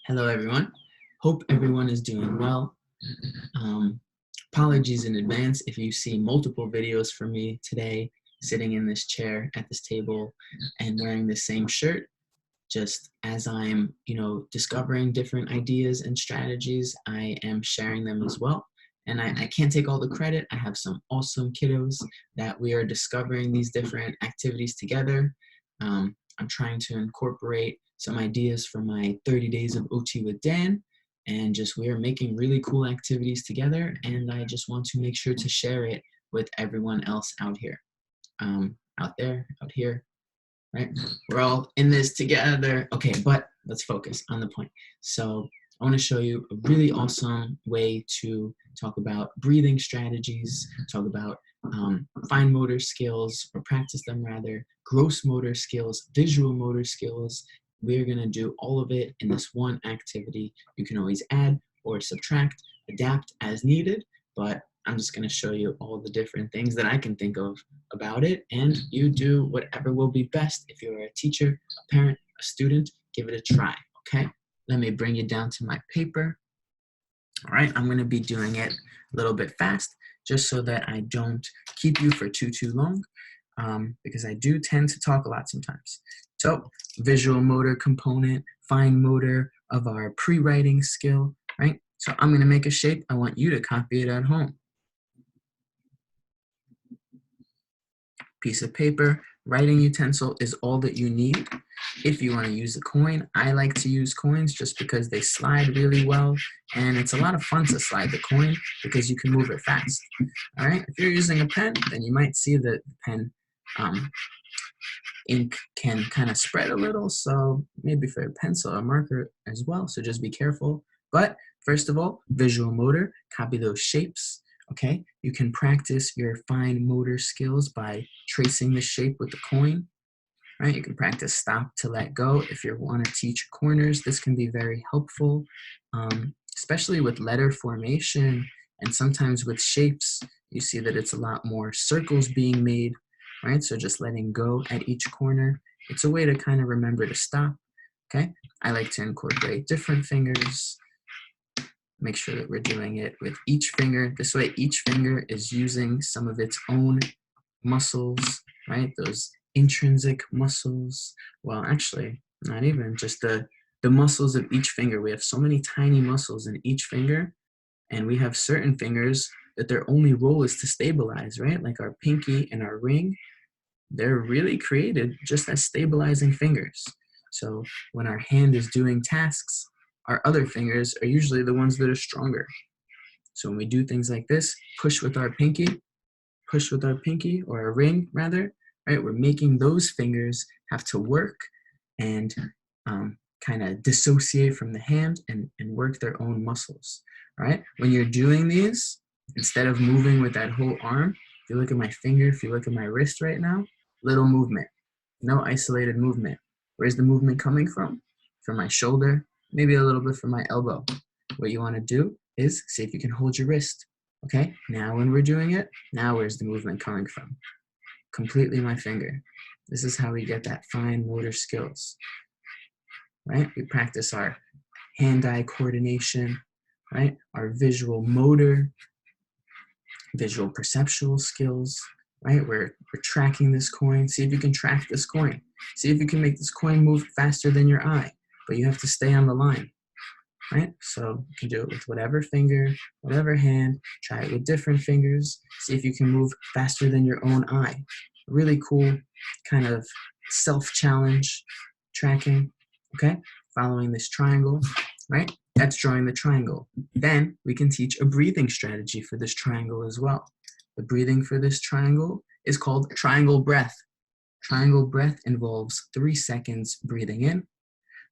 Hello, everyone. Hope everyone is doing well. Apologies in advance if you see multiple videos from me today, sitting in this chair at this table and wearing the same shirt. Just as I'm, discovering different ideas and strategies, I am sharing them as well. And I can't take all the credit. I have some awesome kiddos that we are discovering these different activities together. I'm trying to incorporate some ideas from my 30 days of OT with Dan, and just we are making really cool activities together, and I just want to make sure to share it with everyone else out here, out there, out here, right? We're all in this together. Okay, but let's focus on the point. So I want to show you a really awesome way to talk about breathing strategies, talk about fine motor skills, or practice them rather, gross motor skills, visual motor skills. We're going to do all of it in this one activity. You can always add or subtract, adapt as needed, but I'm just going to show you all the different things that I can think of about it, and you do whatever will be best. If you're a teacher, a parent, a student, give it a try, okay? Let me bring you down to my paper. All right, I'm going to be doing it a little bit fast just so that I don't keep you for too long, because I do tend to talk a lot sometimes. So visual motor component, fine motor of our pre-writing skill, right? So I'm going to make a shape. I want you to copy it at home. Piece of paper, writing utensil is all that you need. If you want to use a coin, I like to use coins just because they slide really well, and it's a lot of fun to slide the coin because you can move it fast. All right, if you're using a pen, then you might see that the pen ink can kind of spread a little, so maybe for a pencil or marker as well, so just be careful. But first of all, visual motor, copy those shapes. Okay, you can practice your fine motor skills by tracing the shape with the coin, right? You can practice stop to let go. If you want to teach corners, this can be very helpful, especially with letter formation, and sometimes with shapes, you see that it's a lot more circles being made, right? So just letting go at each corner. It's a way to kind of remember to stop, okay? I like to incorporate different fingers. Make sure that we're doing it with each finger. This way, each finger is using some of its own muscles, right? Those intrinsic muscles. Well, actually, not even just the muscles of each finger. We have so many tiny muscles in each finger, and we have certain fingers that their only role is to stabilize, right? Like our pinky and our ring, they're really created just as stabilizing fingers. So when our hand is doing tasks, our other fingers are usually the ones that are stronger. So when we do things like this, push with our pinky, or our ring rather, right? We're making those fingers have to work and kind of dissociate from the hand and work their own muscles, right? When you're doing these, instead of moving with that whole arm, if you look at my finger, if you look at my wrist right now, little movement, no isolated movement. Where's the movement coming from? From my shoulder, maybe a little bit from my elbow. What you want to do is see if you can hold your wrist. Okay, now when we're doing it, now where's the movement coming from? Completely my finger. This is how we get that fine motor skills, right? We practice our hand-eye coordination, right? Our visual motor, visual perceptual skills, right? We're tracking this coin. See if you can track this coin. See if you can make this coin move faster than your eye, but you have to stay on the line, right? So you can do it with whatever finger, whatever hand, try it with different fingers, see if you can move faster than your own eye. Really cool kind of self-challenge tracking, okay? Following this triangle, right? That's drawing the triangle. Then we can teach a breathing strategy for this triangle as well. The breathing for this triangle is called triangle breath. Triangle breath involves 3 seconds breathing in,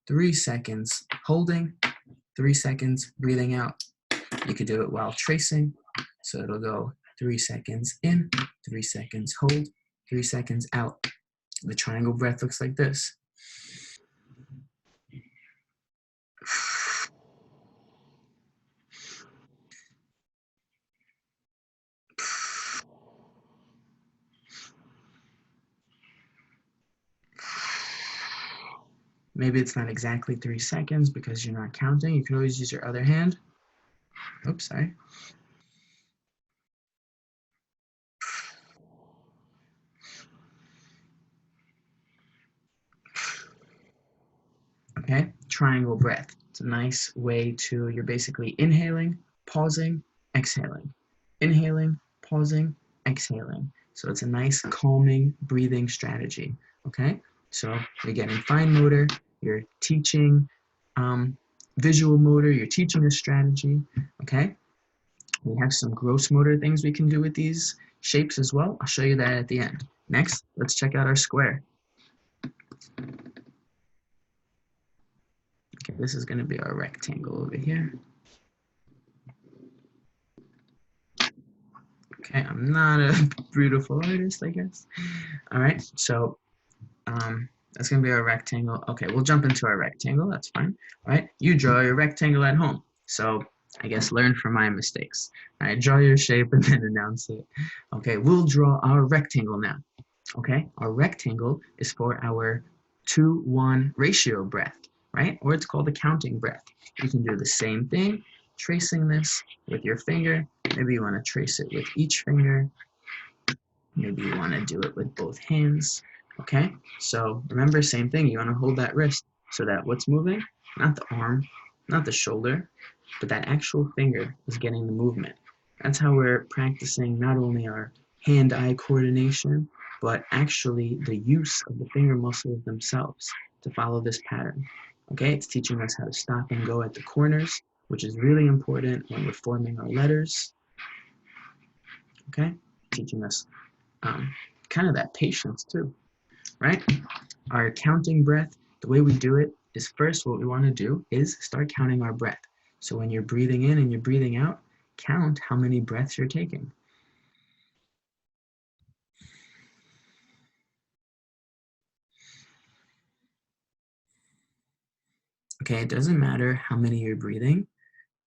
3 seconds holding, 3 seconds breathing out. You could do it while tracing. So it'll go 3 seconds in, 3 seconds hold, 3 seconds out. The triangle breath looks like this. Maybe it's not exactly 3 seconds because you're not counting. You can always use your other hand. Oops, sorry. Okay, triangle breath. It's a nice way to, you're basically inhaling, pausing, exhaling. Inhaling, pausing, exhaling. So it's a nice calming breathing strategy. Okay, so you're getting fine motor, you're teaching visual motor, you're teaching a strategy. Okay, we have some gross motor things we can do with these shapes as well. I'll show you that at the end. Next, let's check out our square. Okay, this is going to be our rectangle over here. Okay, I'm not a beautiful artist, I guess. All right, so that's going to be our rectangle. Okay, we'll jump into our rectangle. That's fine. All right, you draw your rectangle at home. So I guess learn from my mistakes. All right, draw your shape and then announce it. Okay, we'll draw our rectangle now. Okay, our rectangle is for our 2-1 ratio breath, right? Or it's called a counting breath. You can do the same thing, tracing this with your finger. Maybe you want to trace it with each finger. Maybe you want to do it with both hands. Okay, so remember, same thing. You want to hold that wrist so that what's moving, not the arm, not the shoulder, but that actual finger is getting the movement. That's how we're practicing not only our hand-eye coordination, but actually the use of the finger muscles themselves to follow this pattern. Okay, it's teaching us how to stop and go at the corners, which is really important when we're forming our letters. Okay, teaching us kind of that patience too, right? Our counting breath, the way we do it is first what we want to do is start counting our breath. So when you're breathing in and you're breathing out, count how many breaths you're taking. Okay, it doesn't matter how many you're breathing.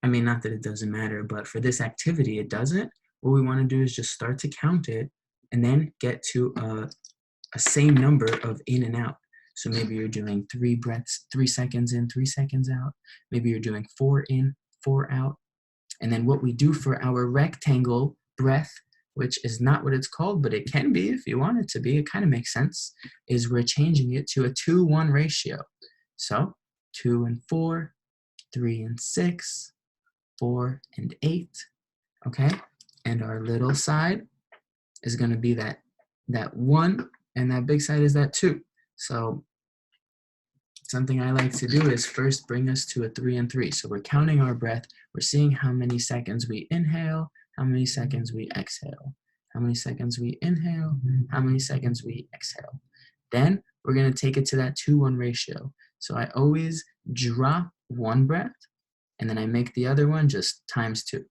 I mean, not that it doesn't matter, but for this activity, it doesn't. What we want to do is just start to count it and then get to a same number of in and out. So maybe you're doing 3 breaths, 3 seconds in, 3 seconds out. Maybe you're doing 4 in, 4 out. And then what we do for our rectangle breath, which is not what it's called, but it can be if you want it to be, it kind of makes sense, is we're changing it to a 2-1 ratio. So 2 and 4, 3 and 6, 4 and 8, okay? And our little side is going to be that 1, and that big side is that 2. So something I like to do is first bring us to a 3 and 3. So we're counting our breath. We're seeing how many seconds we inhale, how many seconds we exhale, how many seconds we inhale, how many seconds we exhale. Then we're going to take it to that 2-1 ratio. So I always drop one breath, and then I make the other one just times 2.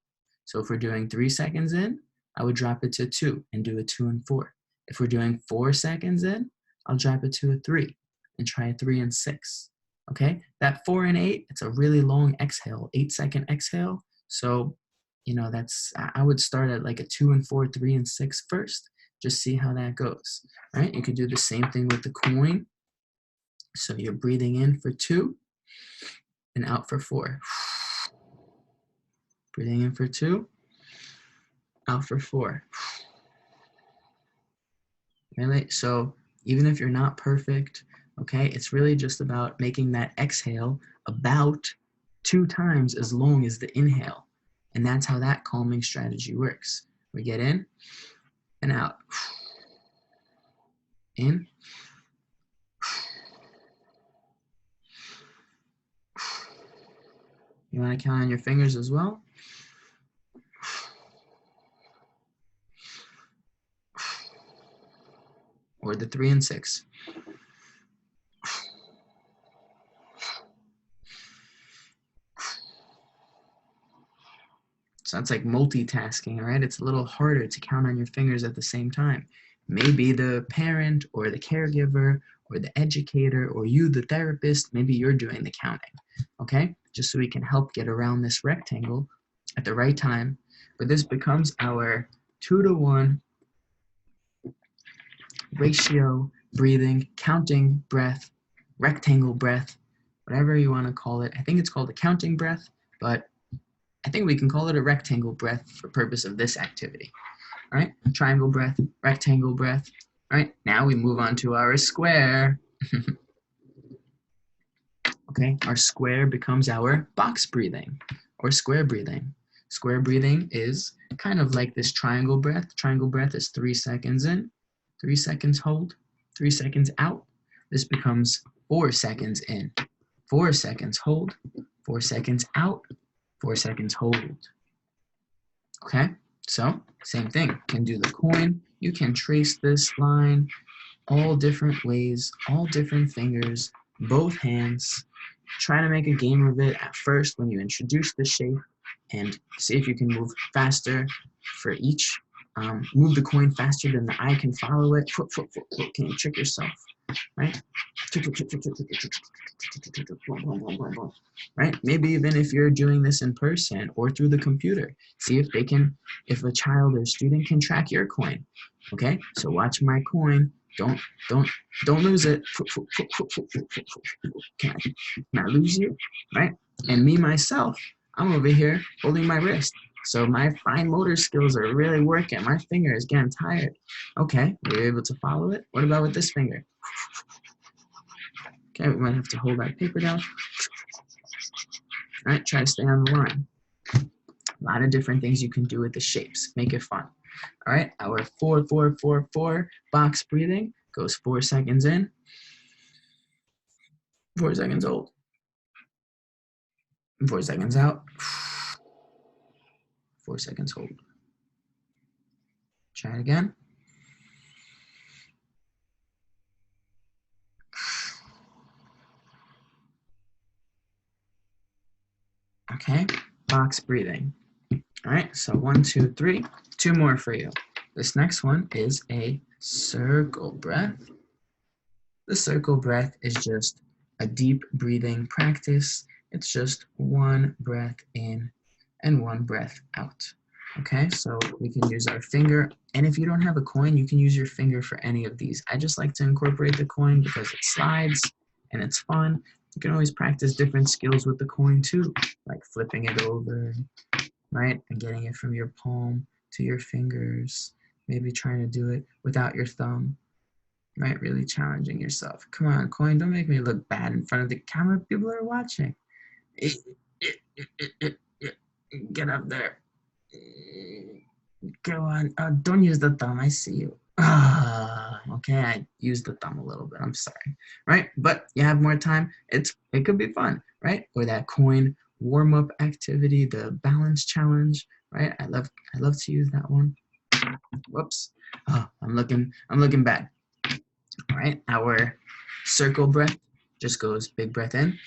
So if we're doing 3 seconds in, I would drop it to 2 and do a 2 and 4. If we're doing 4 seconds in, I'll drop it to a 3 and try a 3 and 6. Okay, that 4 and 8, it's a really long exhale, 8-second exhale. So, you know, I would start at like a 2 and 4, 3 and 6 first. Just see how that goes, right? You could do the same thing with the coin. So you're breathing in for 2 and out for 4. Breathing in for 2, out for 4. Really? So even if you're not perfect, okay, it's really just about making that exhale about 2 times as long as the inhale. And that's how that calming strategy works. We get in and out. In. You want to count on your fingers as well? Or the 3 and 6. So that's like multitasking, all right? It's a little harder to count on your fingers at the same time. Maybe the parent or the caregiver or the educator or you, the therapist, maybe you're doing the counting, okay? Just so we can help get around this rectangle at the right time. But this becomes our 2-to-1 ratio breathing, counting breath rectangle breath, whatever you want to call it. I think it's called a counting breath, but I think we can call it a rectangle breath for purpose of this activity. All right, triangle breath, rectangle breath. All right, now we move on to our square. Okay, our square becomes our box breathing or square breathing. Square breathing is kind of like this triangle breath. Triangle breath is 3 seconds in, 3 seconds hold, 3 seconds out. This becomes 4 seconds in, 4 seconds hold, 4 seconds out, 4 seconds hold. Okay, so same thing. You can do the coin. You can trace this line all different ways, all different fingers, both hands. Try to make a game of it at first when you introduce the shape and see if you can move faster for each. Move the coin faster than the eye can follow it. Can you trick yourself? Right? Right? Maybe even if you're doing this in person or through the computer, see if they can, if a child or student can track your coin. Okay? So watch my coin. Don't lose it. Can I lose you? Right? And me myself, I'm over here holding my wrist. So my fine motor skills are really working. My finger is getting tired. Okay, were you able to follow it? What about with this finger? Okay, we might have to hold that paper down. All right, try to stay on the line. A lot of different things you can do with the shapes. Make it fun. All right, our 4, 4, 4, 4 box breathing goes 4 seconds in, 4 seconds hold, 4 seconds out, 4 seconds hold. Try it again. Okay, box breathing. All right, so 1, 2, 3, 2 more for you. This next one is a circle breath. The circle breath is just a deep breathing practice. It's just 1 breath in and 1 breath out. Okay, so we can use our finger, and if you don't have a coin, you can use your finger for any of these. I just like to incorporate the coin because it slides and it's fun. You can always practice different skills with the coin too, like flipping it over, right, and getting it from your palm to your fingers, maybe trying to do it without your thumb, right, really challenging yourself. Come on, coin, don't make me look bad in front of the camera. People are watching. Get up there. Go on. Don't use the thumb. I see you. Okay, I used the thumb a little bit. I'm sorry. Right? But you have more time. It could be fun, right? Or that coin warm-up activity, the balance challenge, right? I love to use that one. Whoops. Oh, I'm looking bad. All right, our circle breath just goes big breath in,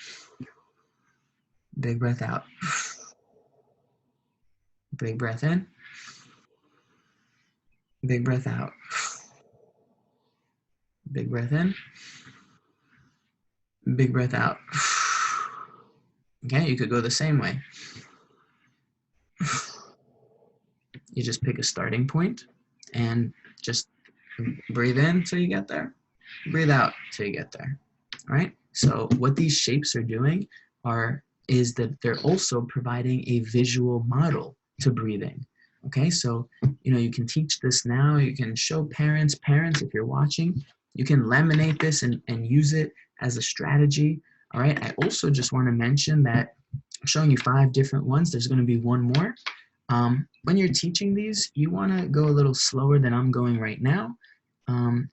big breath out. Big breath in, big breath out. Big breath in, big breath out. Okay, you could go the same way. You just pick a starting point and just breathe in till you get there. Breathe out till you get there. All right? So what these shapes are doing is that they're also providing a visual model to breathing. Okay, so you can teach this now. You can show parents, if you're watching, you can laminate this and use it as a strategy. All right, I also just want to mention that I'm showing you 5 different ones. There's going to be one more. When you're teaching these, you want to go a little slower than I'm going right now.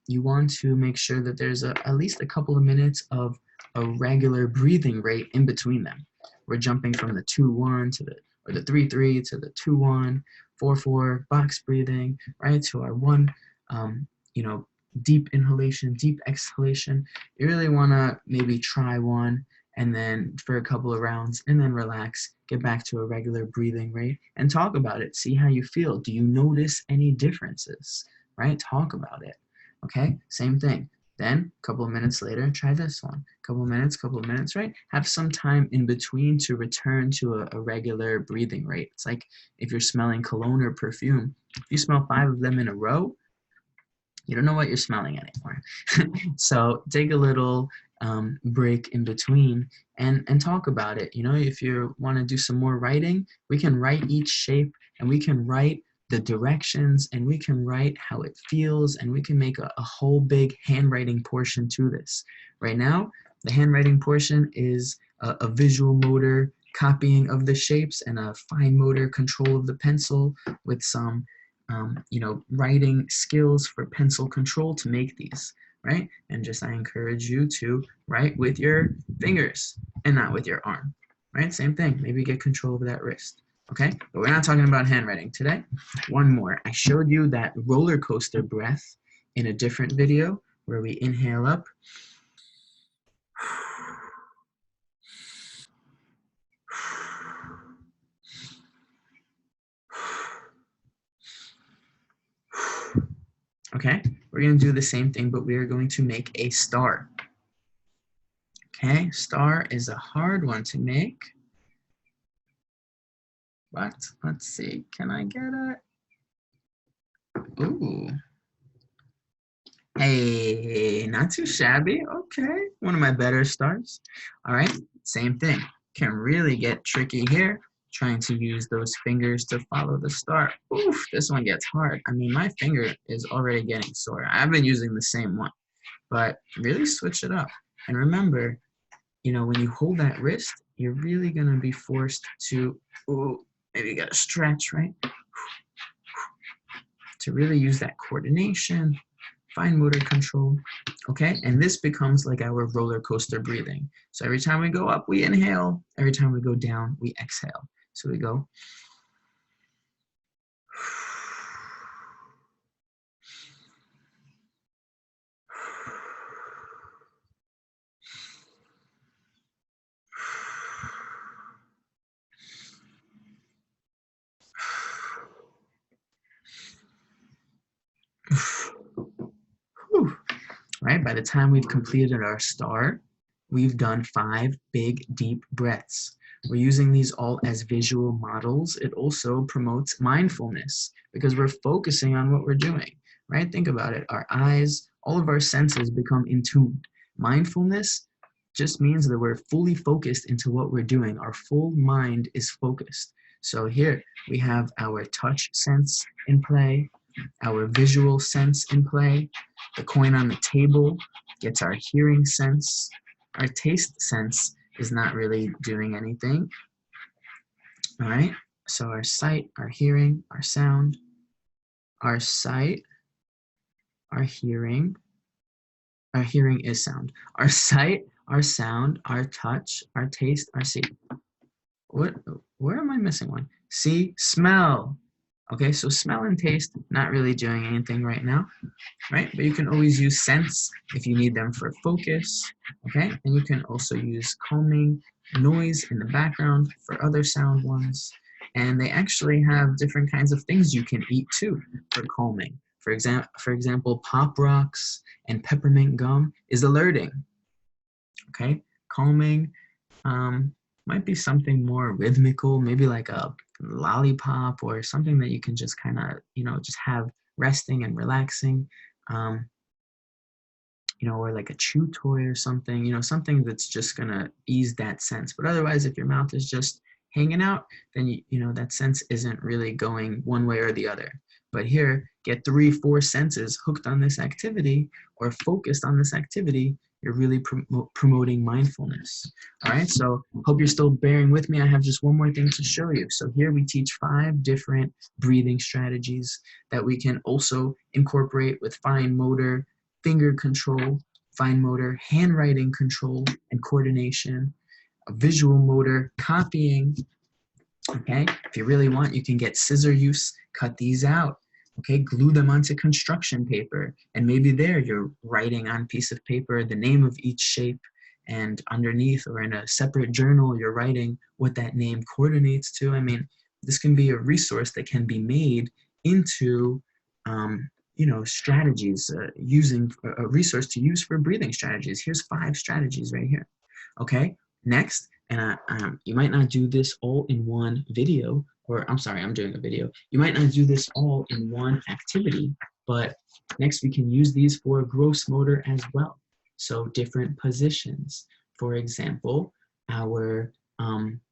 You want to make sure that there's at least a couple of minutes of a regular breathing rate in between them. We're jumping from the 2-1 to the 3-3 to the 2-1, 4-4 box breathing, right, to our 1, deep inhalation, deep exhalation. You really want to maybe try one and then for a couple of rounds and then relax, get back to a regular breathing rate and talk about it. See how you feel. Do you notice any differences, right? Talk about it. Okay, same thing. Then a couple of minutes later, try this one. Couple of minutes, right? Have some time in between to return to a regular breathing rate. It's like if you're smelling cologne or perfume. If you smell 5 of them in a row, you don't know what you're smelling anymore. So take a little break in between and talk about it. You know, if you want to do some more writing, we can write each shape, and we can write the directions, and we can write how it feels, and we can make a whole big handwriting portion to this. Right now, the handwriting portion is a visual motor copying of the shapes and a fine motor control of the pencil with some you know, writing skills for pencil control to make these, right? And just I encourage you to write with your fingers and not with your arm, right? Same thing, maybe get control of that wrist, okay? But we're not talking about handwriting today. One more, I showed you that roller coaster breath in a different video where we inhale up. Okay, we're going to do the same thing, but we are going to make a star. Okay, star is a hard one to make, but let's see, can I get it? Ooh. Hey, not too shabby. Okay, one of my better stars. All right, same thing. Can really get tricky here, trying to use those fingers to follow the star. Oof, this one gets hard. I mean, my finger is already getting sore. I've been using the same one, but really switch it up. And remember, you know, when you hold that wrist, you're really gonna be forced to, ooh, maybe you gotta stretch, right? To really use that coordination, fine motor control, okay? And this becomes like our roller coaster breathing. So every time we go up, we inhale. Every time we go down, we exhale. So we go. Whew. Right, by the time we've completed our star, we've done 5 big, deep breaths. We're using these all as visual models. It also promotes mindfulness because we're focusing on what we're doing, right? Think about it. Our eyes, all of our senses become in tune. Mindfulness just means that we're fully focused into what we're doing. Our full mind is focused. So here we have our touch sense in play, our visual sense in play. The coin on the table gets our hearing sense. Our taste sense is not really doing anything. All right, so our sight, our hearing, our sound, our sight, our hearing is sound. Our sight, our sound, our touch, our taste, our see. Where am I missing one? See, smell. Okay, so smell and taste, not really doing anything right now, right? But you can always use scents if you need them for focus, okay? And you can also use calming, noise in the background for other sound ones. And they actually have different kinds of things you can eat too for calming. For example, pop rocks and peppermint gum is alerting, okay? Calming might be something more rhythmical, maybe like a lollipop or something that you can just kind of, you know, just have resting and relaxing, you know, or like a chew toy or something, you know, something that's just gonna ease that sense. But otherwise, if your mouth is just hanging out, then you know that sense isn't really going one way or the other. But here, get 3, 4 senses hooked on this activity or focused on this activity, you're really promoting mindfulness. All right, so hope you're still bearing with me. I have just one more thing to show you. So here we teach 5 different breathing strategies that we can also incorporate with fine motor, finger control, fine motor, handwriting control and coordination, a visual motor, copying. Okay, if you really want, you can get scissor use, cut these out. Okay, glue them onto construction paper, and maybe there you're writing on a piece of paper the name of each shape, and underneath or in a separate journal you're writing what that name coordinates to. I mean, this can be a resource that can be made into you know, strategies, using a resource to use for breathing strategies. Here's 5 strategies right here. Okay, next, and you might not do this all in one video, or I'm sorry, I'm doing a video. You might not do this all in one activity, but next we can use these for gross motor as well. So different positions. For example, our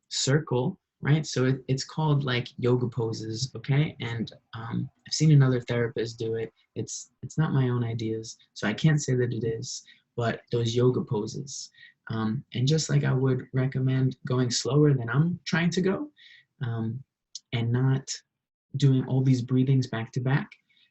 circle, right? So it's called like yoga poses, okay? And I've seen another therapist do it. It's not my own ideas, so I can't say that it is, but those yoga poses. And just like I would recommend going slower than I'm trying to go, and not doing all these breathings back to back,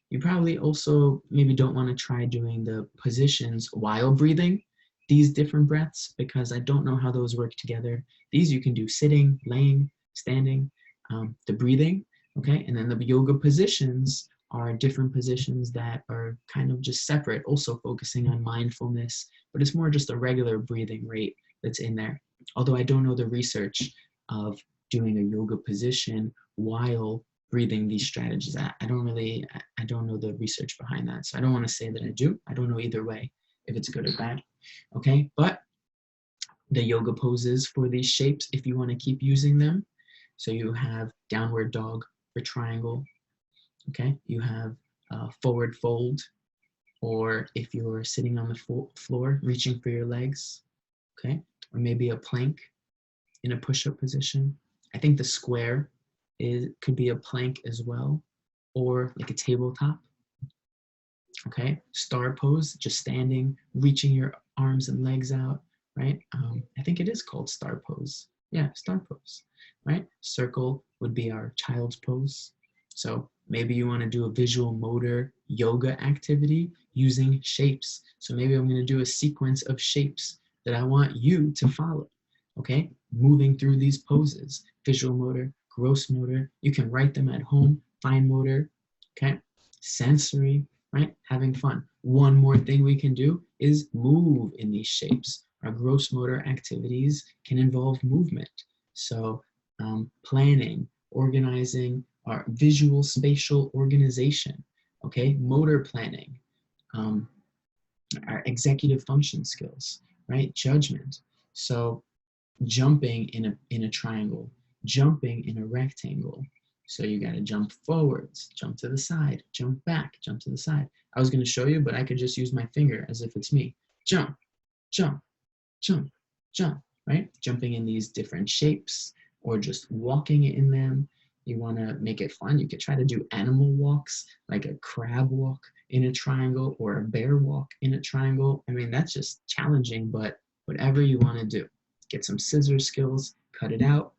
you probably also maybe don't want to try doing the positions while breathing these different breaths, because I don't know how those work together. These you can do sitting, laying, standing, the breathing, okay? And then the yoga positions are different positions that are kind of just separate, also focusing on mindfulness, but it's more just a regular breathing rate that's in there. Although I don't know the research of doing a yoga position while breathing these strategies. I don't know the research behind that. So I don't want to say that I do. I don't know either way if it's good or bad. Okay, but the yoga poses for these shapes, if you want to keep using them. So you have downward dog for triangle. Okay, you have forward fold, or if you're sitting on the floor, reaching for your legs. Okay, or maybe a plank in a push-up position. I think the square could be a plank as well, or like a tabletop. Okay, star pose, just standing, reaching your arms and legs out, right? I think it is called star pose. Yeah, star pose, right? Circle would be our child's pose. So maybe you want to do a visual motor yoga activity using shapes. So maybe I'm going to do a sequence of shapes that I want you to follow. Okay, moving through these poses, visual motor, gross motor. You can write them at home, fine motor, okay? Sensory, right? Having fun. One more thing we can do is move in these shapes. Our gross motor activities can involve movement. So planning, organizing, our visual spatial organization, okay? Motor planning, our executive function skills, right? Judgment. So jumping in a triangle, jumping in a rectangle. So you got to jump forwards, jump to the side, jump back, jump to the side. I was going to show you, but I could just use my finger as if it's me. Jump, jump, jump, jump, right? Jumping in these different shapes or just walking in them. You want to make it fun. You could try to do animal walks, like a crab walk in a triangle or a bear walk in a triangle. I mean, that's just challenging, but whatever you want to do. Get some scissor skills, cut it out.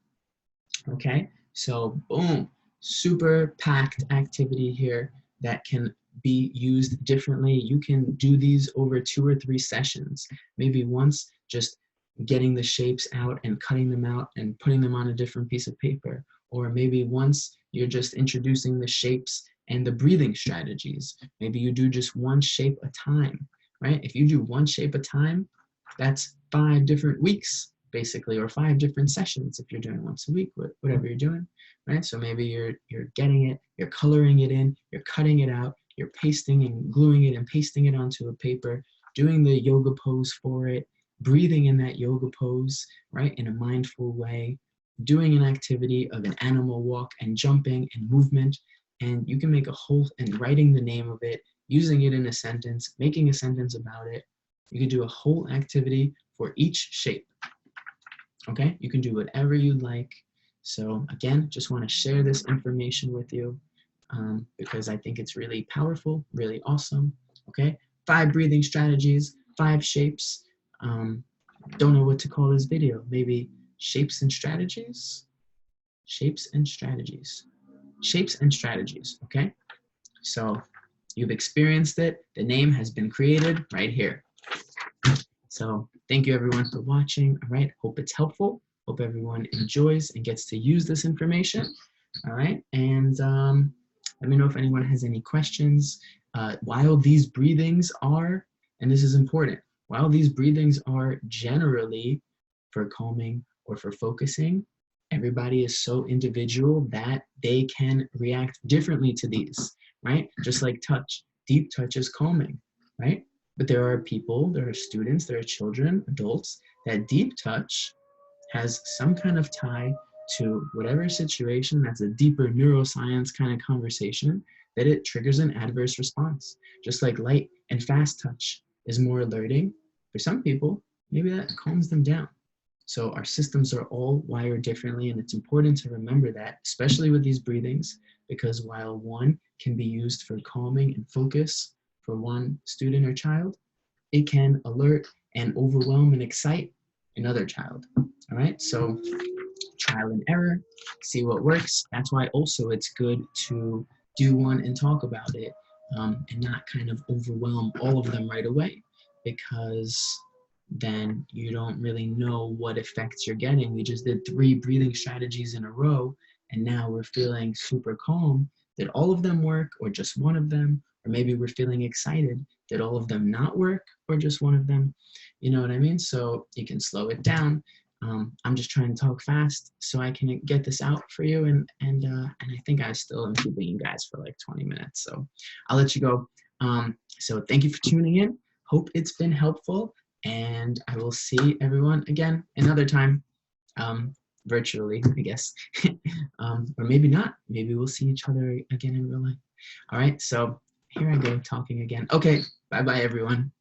Okay, so boom, super packed activity here that can be used differently. You can do these over 2 or 3 sessions. Maybe once just getting the shapes out and cutting them out and putting them on a different piece of paper. Or maybe once you're just introducing the shapes and the breathing strategies. Maybe you do just one shape a time, right? If you do one shape a time, that's 5 different weeks basically, or 5 different sessions if you're doing once a week, whatever you're doing, right? So maybe you're getting it, you're coloring it in, you're cutting it out, you're pasting and gluing it and pasting it onto a paper, doing the yoga pose for it, breathing in that yoga pose, right, in a mindful way, doing an activity of an animal walk and jumping and movement, and you can make a whole, and writing the name of it, using it in a sentence, making a sentence about it. You can do a whole activity for each shape. Okay, you can do whatever you'd like. So again, just want to share this information with you because I think it's really powerful, really awesome. Okay, 5 breathing strategies, 5 shapes. Don't know what to call this video. Maybe shapes and strategies? Shapes and strategies. Shapes and strategies, okay? So you've experienced it. The name has been created right here. So thank you everyone for watching. All right, hope it's helpful. Hope everyone enjoys and gets to use this information. All right, and let me know if anyone has any questions. While these breathings are, and this is important, while these breathings are generally for calming or for focusing, everybody is so individual that they can react differently to these, right? Just like touch, deep touch is calming, right? But there are people, there are students, there are children, adults, that deep touch has some kind of tie to whatever situation that's a deeper neuroscience kind of conversation, that it triggers an adverse response. Just like light and fast touch is more alerting, For some people, maybe that calms them down. So our systems are all wired differently, and it's important to remember that, especially with these breathings, because while one can be used for calming and focus for one student or child, it can alert and overwhelm and excite another child. All right, so trial and error, see what works. That's why also it's good to do one and talk about it, and not kind of overwhelm all of them right away, because then you don't really know what effects you're getting. We just did 3 breathing strategies in a row, and now we're feeling super calm. Did all of them work, or just one of them? Or maybe we're feeling excited. Did all of them not work, or just one of them? You know what I mean? So you can slow it down. I'm just trying to talk fast so I can get this out for you, and I think I still am keeping you guys for like 20 minutes. So I'll let you go. So thank you for tuning in. Hope it's been helpful, and I will see everyone again another time, virtually, I guess, or maybe not. Maybe we'll see each other again in real life. All right. So here I go talking again. Okay. Bye bye, everyone.